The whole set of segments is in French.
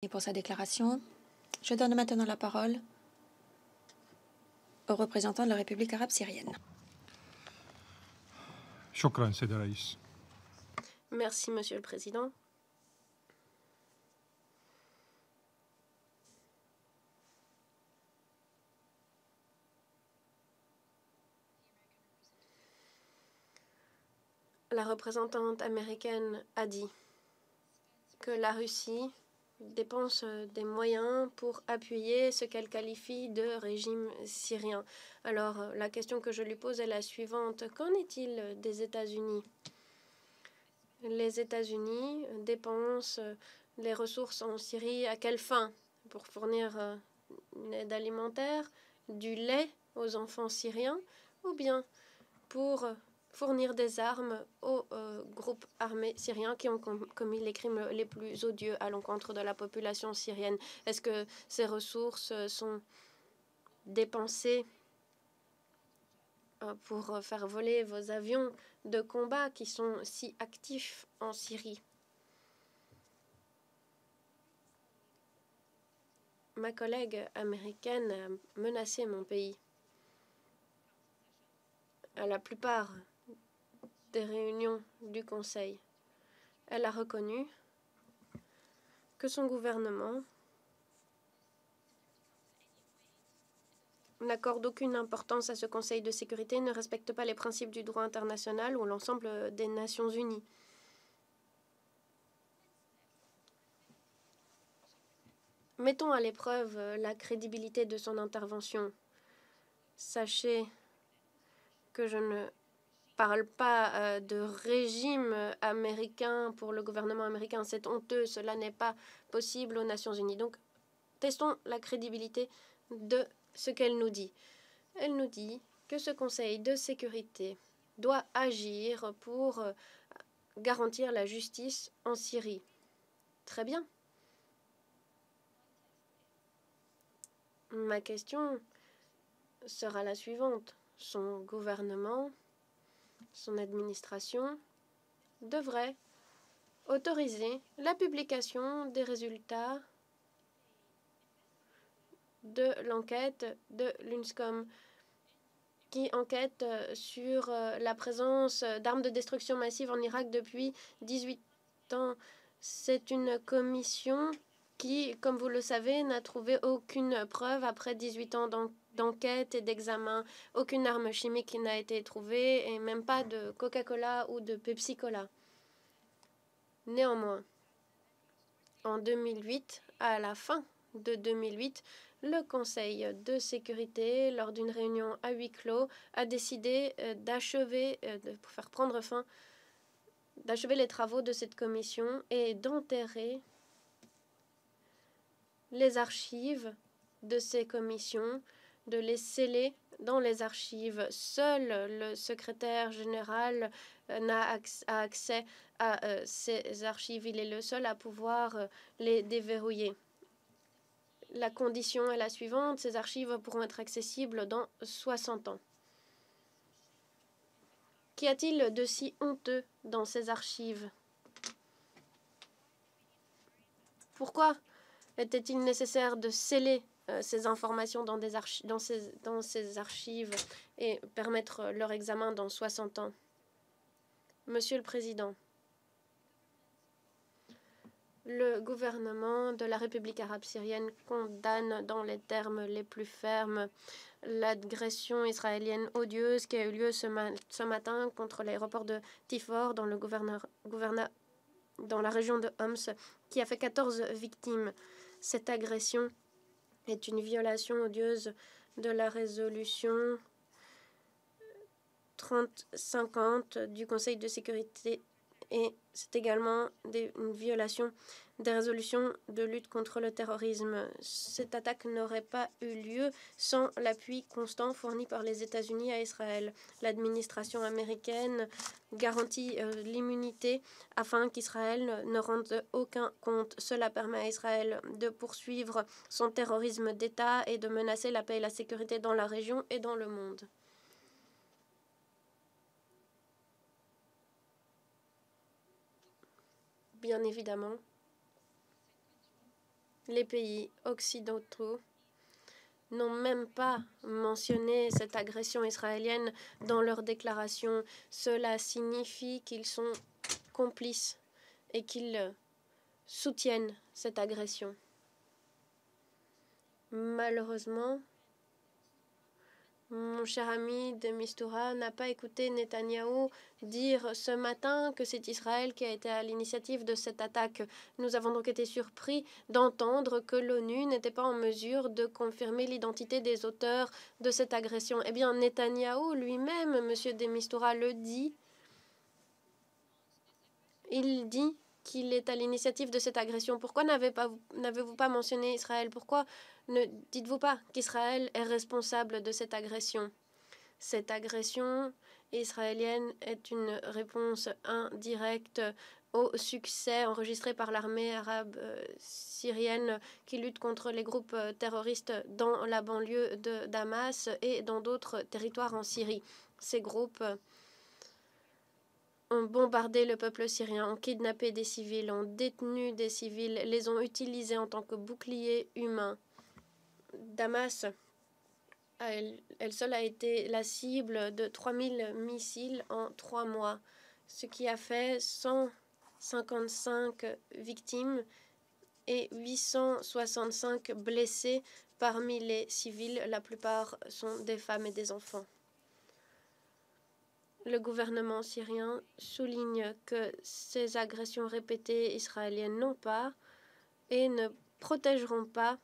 Et pour sa déclaration, je donne maintenant la parole au représentant de la République arabe syrienne. شكرا سيد الرئيس. Merci, Monsieur le Président. La représentante américaine a dit que la Russie dépense des moyens pour appuyer ce qu'elle qualifie de régime syrien. Alors, la question que je lui pose est la suivante. Qu'en est-il des États-Unis? Les États-Unis dépensent les ressources en Syrie à quelle fin? Pour fournir une aide alimentaire, du lait aux enfants syriens, ou bien pour fournir des armes aux groupes armés syriens qui ont commis les crimes les plus odieux à l'encontre de la population syrienne? Est-ce que ces ressources sont dépensées pour faire voler vos avions de combat qui sont si actifs en Syrie? Ma collègue américaine a menacé mon pays. À la plupart des réunions du Conseil, elle a reconnu que son gouvernement n'accorde aucune importance à ce Conseil de sécurité et ne respecte pas les principes du droit international ou l'ensemble des Nations unies. Mettons à l'épreuve la crédibilité de son intervention. Sachez que je ne parle pas de régime américain pour le gouvernement américain. C'est honteux, cela n'est pas possible aux Nations unies. Donc, testons la crédibilité de ce qu'elle nous dit. Elle nous dit que ce Conseil de sécurité doit agir pour garantir la justice en Syrie. Très bien. Ma question sera la suivante. Son gouvernement, son administration devrait autoriser la publication des résultats de l'enquête de l'UNSCOM qui enquête sur la présence d'armes de destruction massive en Irak depuis 18 ans. C'est une commission qui, comme vous le savez, n'a trouvé aucune preuve après 18 ans d'enquête et d'examen. Aucune arme chimique n'a été trouvée et même pas de Coca-Cola ou de Pepsi-Cola. Néanmoins, en 2008, à la fin de 2008, le Conseil de sécurité, lors d'une réunion à huis clos, a décidé d'achever les travaux de cette commission et d'enterrer les archives de ces commissions, de les sceller dans les archives. Seul le secrétaire général n'a accès à ces archives. Il est le seul à pouvoir les déverrouiller. La condition est la suivante, ces archives pourront être accessibles dans 60 ans. Qu'y a-t-il de si honteux dans ces archives? Pourquoi était-il nécessaire de sceller ces informations dans ces archives et permettre leur examen dans 60 ans? Monsieur le Président, le gouvernement de la République arabe syrienne condamne dans les termes les plus fermes l'agression israélienne odieuse qui a eu lieu ce matin contre l'aéroport de Tifor dans la région de Homs, qui a fait 14 victimes. Cette agression est une violation odieuse de la résolution 3050 du Conseil de sécurité et c'est également une violation des résolutions de lutte contre le terrorisme. Cette attaque n'aurait pas eu lieu sans l'appui constant fourni par les États-Unis à Israël. L'administration américaine garantit l'immunité afin qu'Israël ne rende aucun compte. Cela permet à Israël de poursuivre son terrorisme d'État et de menacer la paix et la sécurité dans la région et dans le monde. Bien évidemment, Les pays occidentaux n'ont même pas mentionné cette agression israélienne dans leur déclaration. Cela signifie qu'ils sont complices et qu'ils soutiennent cette agression. Malheureusement, mon cher ami de Mistura n'a pas écouté Netanyahou dire ce matin que c'est Israël qui a été à l'initiative de cette attaque. Nous avons donc été surpris d'entendre que l'ONU n'était pas en mesure de confirmer l'identité des auteurs de cette agression. Eh bien, Netanyahou lui-même, M. de Mistura, le dit. Il dit qu'il est à l'initiative de cette agression. Pourquoi n'avez-vous pas mentionné Israël? Pourquoi ne dites-vous pas qu'Israël est responsable de cette agression? Cette agression israélienne est une réponse indirecte au succès enregistré par l'armée arabe syrienne qui lutte contre les groupes terroristes dans la banlieue de Damas et dans d'autres territoires en Syrie. Ces groupes ont bombardé le peuple syrien, ont kidnappé des civils, ont détenu des civils, les ont utilisés en tant que boucliers humains. Damas, elle seule a été la cible de 3000 missiles en 3 mois, ce qui a fait 155 victimes et 865 blessés parmi les civils. La plupart sont des femmes et des enfants. Le gouvernement syrien souligne que ces agressions répétées israéliennes n'ont pas et ne protégeront pas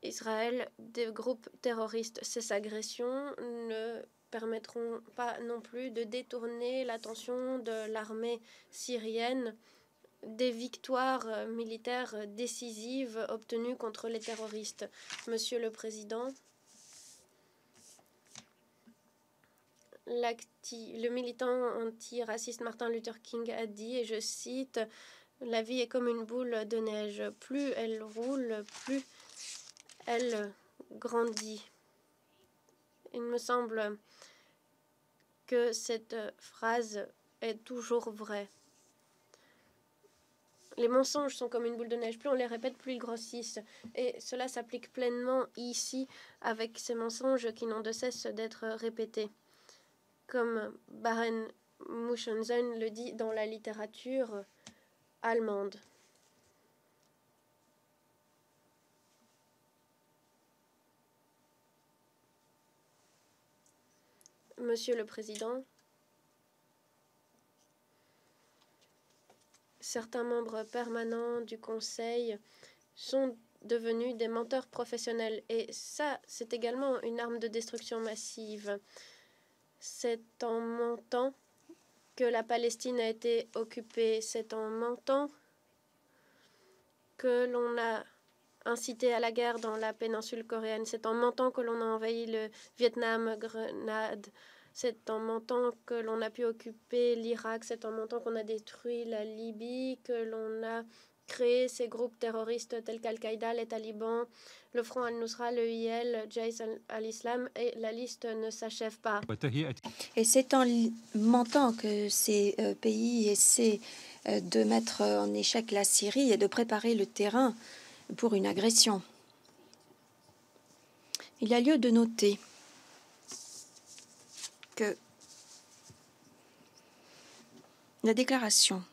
Israël des groupes terroristes. Ces agressions ne permettront pas non plus de détourner l'attention de l'armée syrienne des victoires militaires décisives obtenues contre les terroristes. Monsieur le Président, le militant antiraciste Martin Luther King a dit, et je cite, « La vie est comme une boule de neige. Plus elle roule, plus elle grandit. » Il me semble que cette phrase est toujours vraie. Les mensonges sont comme une boule de neige. Plus on les répète, plus ils grossissent. Et cela s'applique pleinement ici avec ces mensonges qui n'ont de cesse d'être répétés. Comme Baron Munchausen le dit dans la littérature allemande. Monsieur le Président, certains membres permanents du Conseil sont devenus des menteurs professionnels. Et ça, c'est également une arme de destruction massive. C'est en mentant que la Palestine a été occupée. C'est en mentant que l'on a incité à la guerre dans la péninsule coréenne. C'est en mentant que l'on a envahi le Vietnam, Grenade. C'est en mentant que l'on a pu occuper l'Irak. C'est en mentant qu'on a détruit la Libye, que l'on a créé ces groupes terroristes tels qu'Al-Qaïda, les talibans, le Front al-Nusra, le IL, Jais al-Islam, et la liste ne s'achève pas. Et c'est en mentant que ces pays essaient de mettre en échec la Syrie et de préparer le terrain pour une agression. Il y a lieu de noter que la déclaration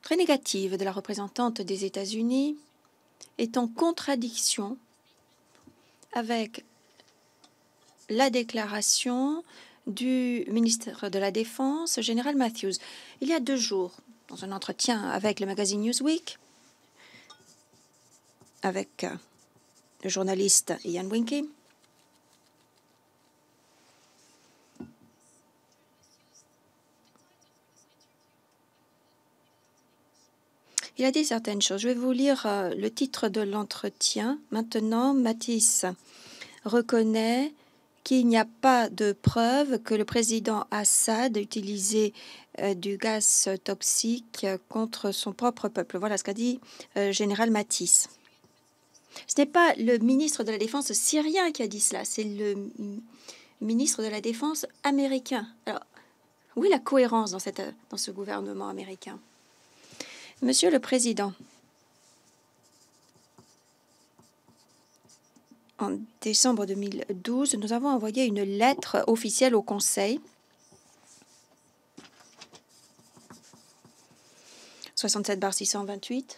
très négative de la représentante des États-Unis est en contradiction avec la déclaration du ministre de la Défense, général Matthews. Il y a 2 jours, dans un entretien avec le magazine Newsweek, avec le journaliste Ian Winke, il a dit certaines choses. Je vais vous lire le titre de l'entretien. Maintenant, Mattis reconnaît qu'il n'y a pas de preuve que le président Assad utilisait du gaz toxique contre son propre peuple. Voilà ce qu'a dit général Mattis. Ce n'est pas le ministre de la Défense syrien qui a dit cela, c'est le ministre de la Défense américain. Alors, où est la cohérence dans ce gouvernement américain? Monsieur le Président, En décembre 2012, nous avons envoyé une lettre officielle au Conseil 67/628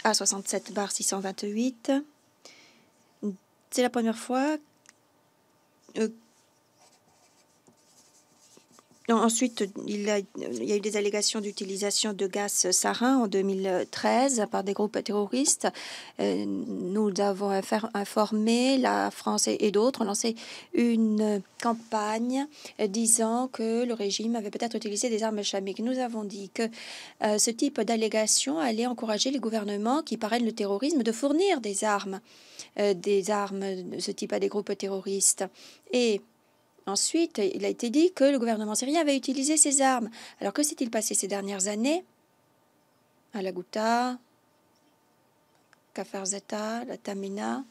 à 67/628. C'est la première fois. Ensuite, il y a eu des allégations d'utilisation de gaz sarin en 2013 par des groupes terroristes. Nous avons informé la France et d'autres, ont lancé une campagne disant que le régime avait peut-être utilisé des armes chimiques. Nous avons dit que ce type d'allégation allait encourager les gouvernements qui parrainent le terrorisme de fournir des armes de ce type à des groupes terroristes. Et ensuite, il a été dit que le gouvernement syrien avait utilisé ces armes. Alors, que s'est-il passé ces dernières années à la Ghouta, Kafr Zeta, la Tamina,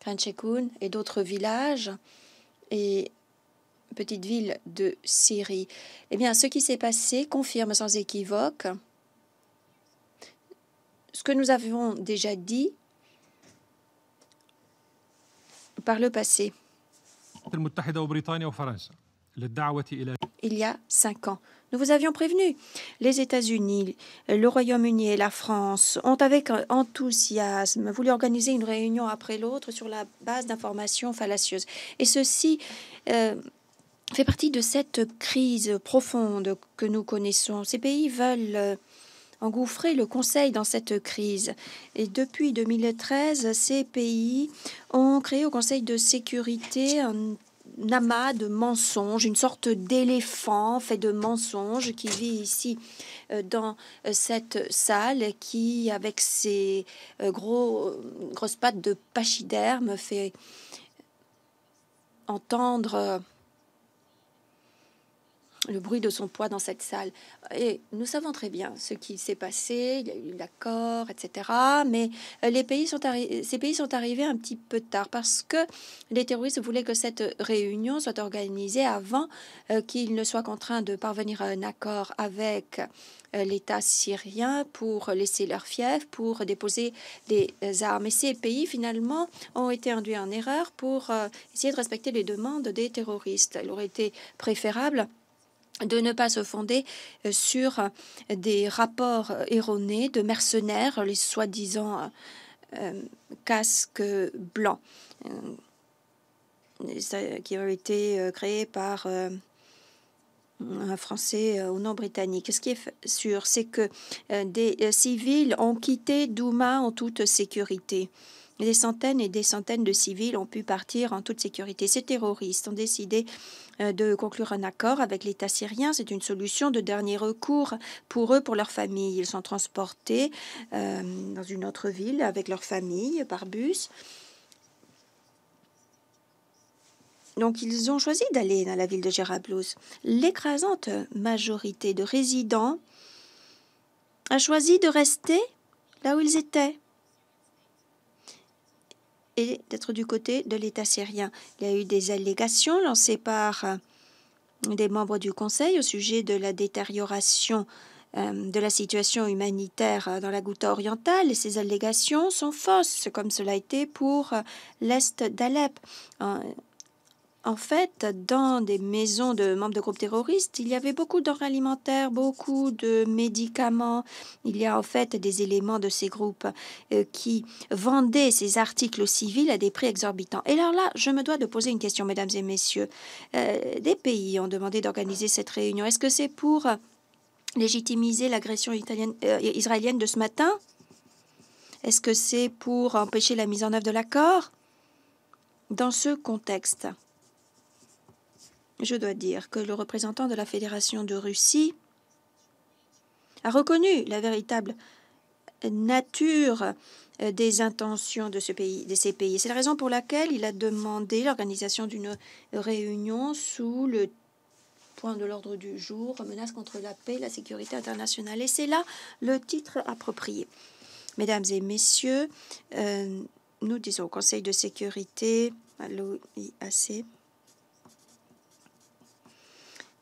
Khan Sheikhoun et d'autres villages et petites villes de Syrie? Eh bien, ce qui s'est passé confirme sans équivoque ce que nous avons déjà dit par le passé. Il y a 5 ans, nous vous avions prévenu. Les États-Unis, le Royaume-Uni et la France ont avec enthousiasme voulu organiser une réunion après l'autre sur la base d'informations fallacieuses. Et ceci fait partie de cette crise profonde que nous connaissons. Ces pays veulent engouffrer le Conseil dans cette crise. Et depuis 2013, ces pays ont créé au Conseil de sécurité un amas de mensonges, une sorte d'éléphant fait de mensonges qui vit ici dans cette salle, qui, avec ses grosses pattes de pachyderme, fait entendre le bruit de son poids dans cette salle. Et nous savons très bien ce qui s'est passé, il y a eu l'accord, etc. Mais ces pays sont arrivés un petit peu tard parce que les terroristes voulaient que cette réunion soit organisée avant qu'ils ne soient contraints de parvenir à un accord avec l'État syrien pour laisser leur fief, pour déposer des armes. Et ces pays, finalement, ont été induits en erreur pour essayer de respecter les demandes des terroristes. Il aurait été préférable de ne pas se fonder sur des rapports erronés de mercenaires, les soi-disant casques blancs, qui ont été créés par un Français ou non britannique. Ce qui est sûr, c'est que des civils ont quitté Douma en toute sécurité. Des centaines et des centaines de civils ont pu partir en toute sécurité. Ces terroristes ont décidé de conclure un accord avec l'État syrien. C'est une solution de dernier recours pour eux, pour leur famille. Ils sont transportés dans une autre ville avec leur famille par bus. Donc, ils ont choisi d'aller dans la ville de Jarablus. L'écrasante majorité de résidents a choisi de rester là où ils étaient et d'être du côté de l'État syrien. Il y a eu des allégations lancées par des membres du Conseil au sujet de la détérioration de la situation humanitaire dans la Ghouta orientale, et ces allégations sont fausses, comme cela a été pour l'Est d'Alep. En fait, dans des maisons de membres de groupes terroristes, il y avait beaucoup d'ordres alimentaires, beaucoup de médicaments. Il y a en fait des éléments de ces groupes qui vendaient ces articles aux civils à des prix exorbitants. Et alors là, je me dois de poser une question, mesdames et messieurs. Des pays ont demandé d'organiser cette réunion. Est-ce que c'est pour légitimiser l'agression israélienne de ce matin? Est-ce que c'est pour empêcher la mise en œuvre de l'accord? Dans ce contexte, je dois dire que le représentant de la Fédération de Russie a reconnu la véritable nature des intentions de ces pays. C'est la raison pour laquelle il a demandé l'organisation d'une réunion sous le point de l'ordre du jour, menace contre la paix et la sécurité internationale. Et c'est là le titre approprié. Mesdames et messieurs, nous disons au Conseil de sécurité, à l'OIAC,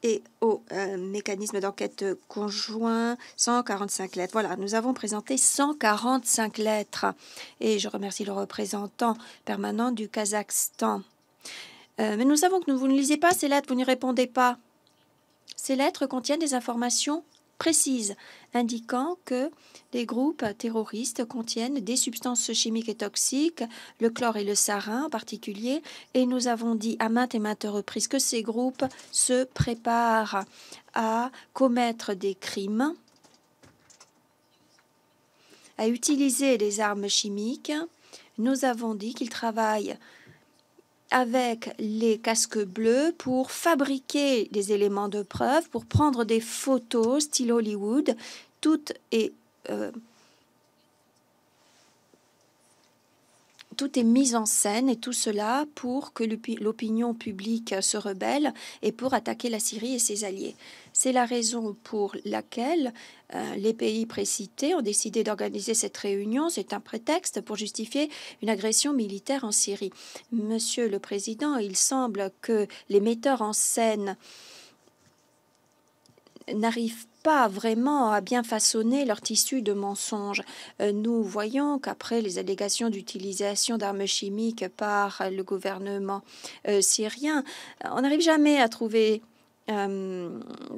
et au mécanisme d'enquête conjoint, 145 lettres. Voilà, nous avons présenté 145 lettres et je remercie le représentant permanent du Kazakhstan. Mais nous savons que vous ne lisez pas ces lettres, vous n'y répondez pas. Ces lettres contiennent des informations précises indiquant que les groupes terroristes contiennent des substances chimiques et toxiques, le chlore et le sarin en particulier, et nous avons dit à maintes et maintes reprises que ces groupes se préparent à commettre des crimes, à utiliser des armes chimiques. Nous avons dit qu'ils travaillent avec les casques bleus pour fabriquer des éléments de preuve, pour prendre des photos style Hollywood. Tout est mis en scène et tout cela pour que l'opinion publique se rebelle et pour attaquer la Syrie et ses alliés. C'est la raison pour laquelle les pays précités ont décidé d'organiser cette réunion. C'est un prétexte pour justifier une agression militaire en Syrie. Monsieur le Président, il semble que les metteurs en scène n'arrivent pas vraiment à bien façonner leur tissu de mensonges. Nous voyons qu'après les allégations d'utilisation d'armes chimiques par le gouvernement syrien, on n'arrive jamais à trouver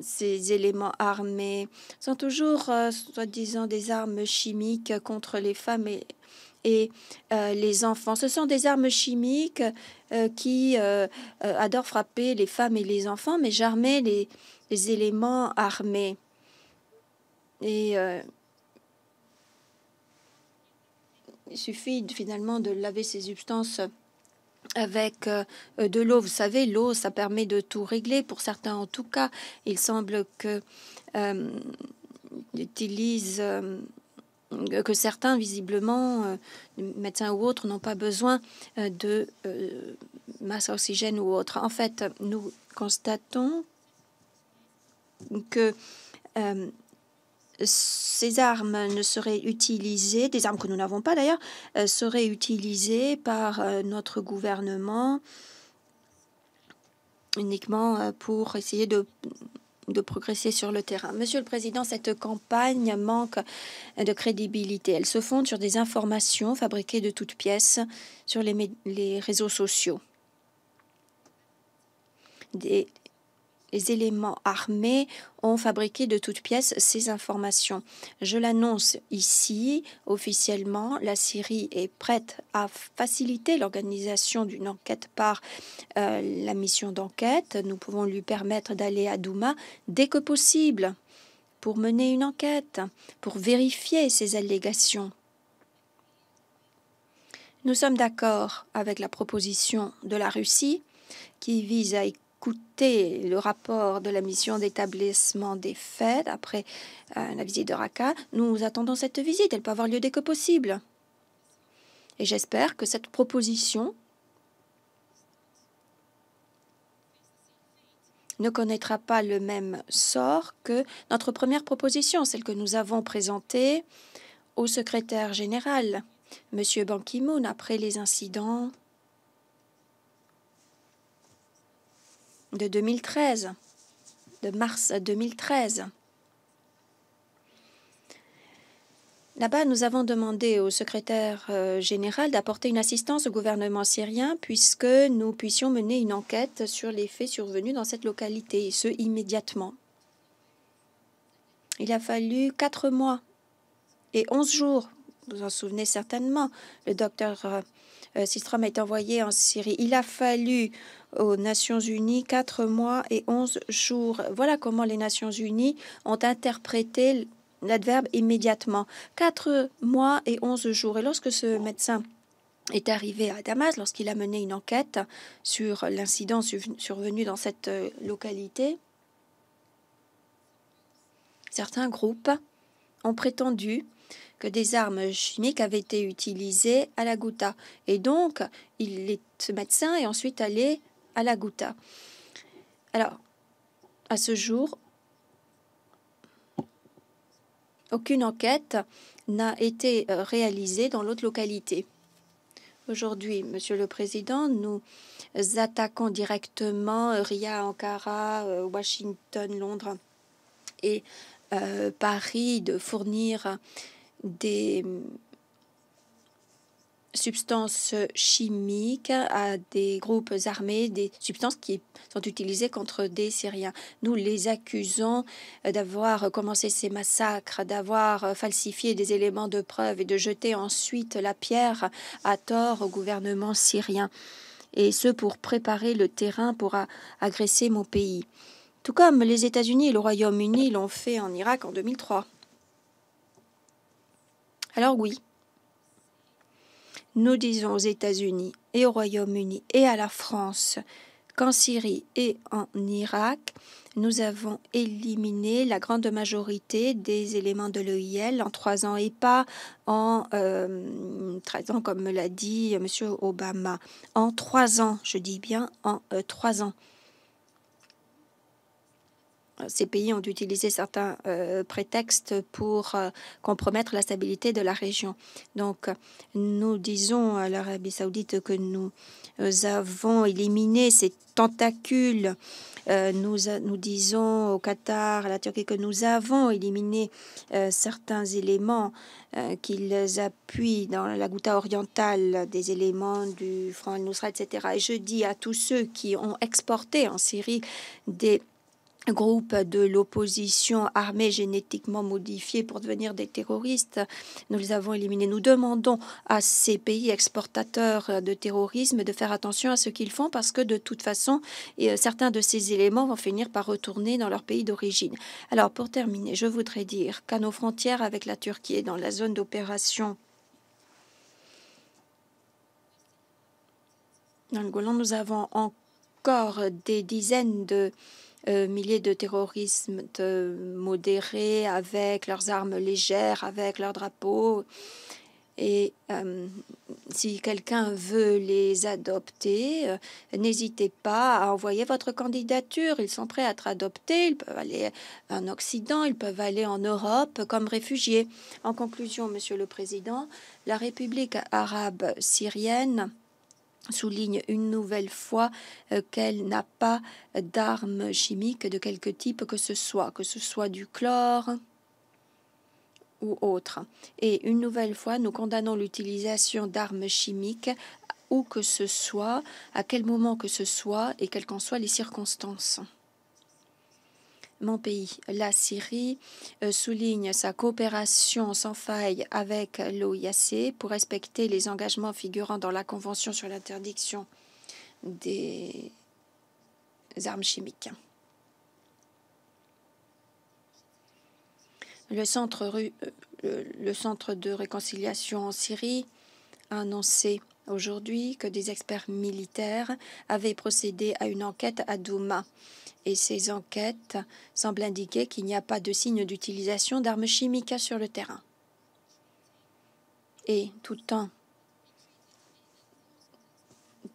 ces éléments armés. Ce sont toujours, soi-disant, des armes chimiques contre les femmes et les enfants. Ce sont des armes chimiques qui adorent frapper les femmes et les enfants, mais jamais les éléments armés. Et il suffit finalement de laver ces substances avec de l'eau. Vous savez, l'eau, ça permet de tout régler. Pour certains, en tout cas, il semble que que certains, visiblement, médecins ou autres, n'ont pas besoin de masse à oxygène ou autre. En fait, nous constatons que ces armes ne seraient utilisées, des armes que nous n'avons pas d'ailleurs, seraient utilisées par notre gouvernement uniquement pour essayer de progresser sur le terrain. Monsieur le Président, cette campagne manque de crédibilité. Elle se fonde sur des informations fabriquées de toutes pièces sur les réseaux sociaux. Les éléments armés ont fabriqué de toutes pièces ces informations. Je l'annonce ici, officiellement, la Syrie est prête à faciliter l'organisation d'une enquête par la mission d'enquête. Nous pouvons lui permettre d'aller à Douma dès que possible pour mener une enquête, pour vérifier ces allégations. Nous sommes d'accord avec la proposition de la Russie qui vise à écouter le rapport de la mission d'établissement des faits après la visite de Raqqa. Nous attendons cette visite. Elle peut avoir lieu dès que possible. Et j'espère que cette proposition ne connaîtra pas le même sort que notre première proposition, celle que nous avons présentée au secrétaire général, M. Ban Ki-moon, après les incidents de 2013, de mars 2013. Là-bas, nous avons demandé au secrétaire général d'apporter une assistance au gouvernement syrien puisque nous puissions mener une enquête sur les faits survenus dans cette localité, et ce, immédiatement. Il a fallu 4 mois et 11 jours, vous en souvenez certainement, le docteur Systrom est envoyé en Syrie. Il a fallu aux Nations Unies 4 mois et 11 jours. Voilà comment les Nations Unies ont interprété l'adverbe immédiatement. 4 mois et 11 jours. Et lorsque ce médecin est arrivé à Damas, lorsqu'il a mené une enquête sur l'incident survenu dans cette localité, certains groupes ont prétendu que des armes chimiques avaient été utilisées à la Ghouta. Et donc, ce médecin est ensuite allé à la Ghouta. Alors, à ce jour, aucune enquête n'a été réalisée dans l'autre localité. Aujourd'hui, Monsieur le Président, nous attaquons directement Riyad, Ankara, Washington, Londres et Paris de fournir des substances chimiques à des groupes armés, des substances qui sont utilisées contre des Syriens. Nous les accusons d'avoir commencé ces massacres, d'avoir falsifié des éléments de preuve et de jeter ensuite la pierre à tort au gouvernement syrien, et ce pour préparer le terrain pour agresser mon pays. Tout comme les États-Unis et le Royaume-Uni l'ont fait en Irak en 2003. Alors oui, nous disons aux États-Unis et au Royaume-Uni et à la France qu'en Syrie et en Irak, nous avons éliminé la grande majorité des éléments de l'EIL en 3 ans et pas en 13 ans, comme me l'a dit M. Obama. En 3 ans, je dis bien en 3 ans. Ces pays ont utilisé certains prétextes pour compromettre la stabilité de la région. Donc, nous disons à l'Arabie saoudite que nous avons éliminé ces tentacules. Nous disons au Qatar, à la Turquie, que nous avons éliminé certains éléments qu'ils appuient dans la Ghouta orientale, des éléments du Front al-Nusra, etc. Et je dis à tous ceux qui ont exporté en Syrie des groupes de l'opposition armés génétiquement modifiés pour devenir des terroristes, nous les avons éliminés. Nous demandons à ces pays exportateurs de terrorisme de faire attention à ce qu'ils font, parce que de toute façon, certains de ces éléments vont finir par retourner dans leur pays d'origine. Alors, pour terminer, je voudrais dire qu'à nos frontières avec la Turquie et dans la zone d'opération dans le Golan, nous avons encore des dizaines de milliers de terroristes modérés avec leurs armes légères, avec leurs drapeaux. Et si quelqu'un veut les adopter, n'hésitez pas à envoyer votre candidature. Ils sont prêts à être adoptés. Ils peuvent aller en Occident, ils peuvent aller en Europe comme réfugiés. En conclusion, Monsieur le Président, la République arabe syrienne souligne une nouvelle fois qu'elle n'a pas d'armes chimiques de quelque type que ce soit du chlore ou autre. Et une nouvelle fois, nous condamnons l'utilisation d'armes chimiques où que ce soit, à quel moment que ce soit et quelles qu'en soient les circonstances. Mon pays, la Syrie, souligne sa coopération sans faille avec l'OIAC pour respecter les engagements figurant dans la Convention sur l'interdiction des armes chimiques. Le centre de réconciliation en Syrie a annoncé aujourd'hui que des experts militaires avaient procédé à une enquête à Douma. Et ces enquêtes semblent indiquer qu'il n'y a pas de signe d'utilisation d'armes chimiques sur le terrain. Et tout en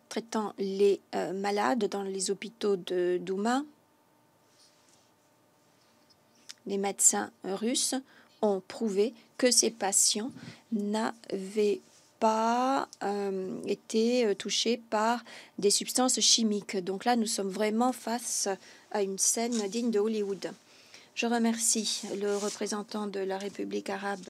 traitant les malades dans les hôpitaux de Douma, les médecins russes ont prouvé que ces patients n'avaient pas été touchés par des substances chimiques. Donc là, nous sommes vraiment face à une scène digne de Hollywood. Je remercie le représentant de la République arabe